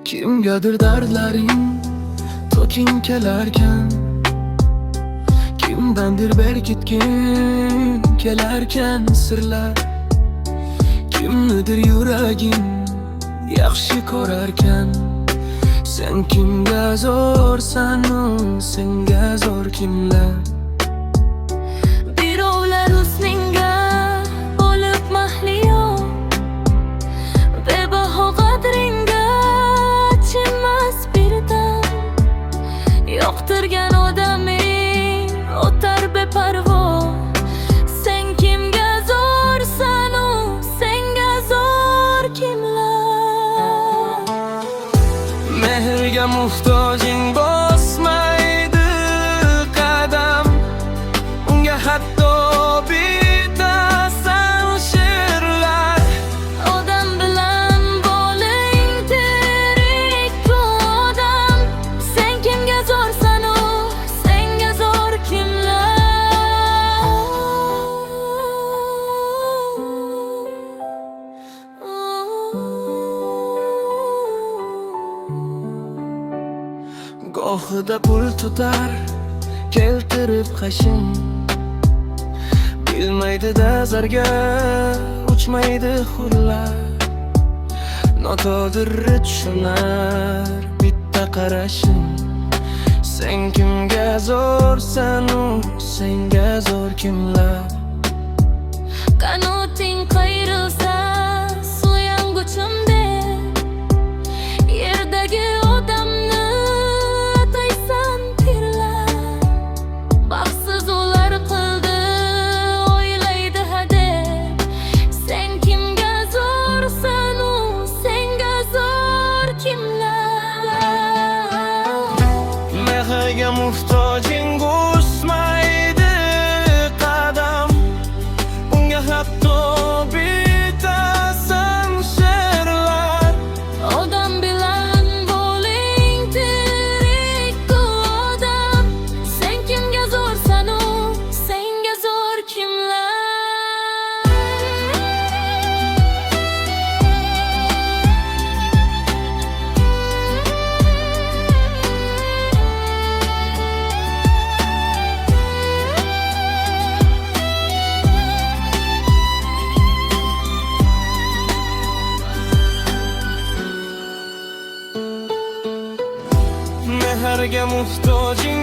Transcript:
Kimgadir dardlaring toking kelarkan, kimdandir berkitgin kelarkan sirlar. Kimnidir yuraging yaxshi ko'rarkan, sen kimga zo'rsanu senga zo'r kimlar? Birovlar husningga bo'lib mahliyo, bebaho qadringga chimas birdan. Yoqtirgan odaming o'tar beparvo, sen kimga zo'rsanu senga zo'r kimlar? Mehrga muhtojing bosmaydi qadam, unga hatto bitasan she'rlar. Odam bilan bo'ling tirik bu odam, sen kimga zo'rsanu senga zo'r kimlar? Gohida pul tutar keltirib qashin, bilmaydi-da zarga uchmaydi hurlar. Notodirri tushunar bitta qarashim, sen kimga zo'rsanu senga zo'r kimlar? Qanoting qayrilsa suyanguchimdek, yerdagi odamni ataysan pirlar. Baxtsiz ular qildi o'ylaydi hadeb, sen kimga zo'rsanu senga zo'r kimlar? Mehrga muhtojing o'smaydi qadam, unga hatto bitasan she'rlar. Odam bilan bo'ling tirik bu odam, sen kimga zo'rsanu senga zo'r kimlar? Mehrga muhtojing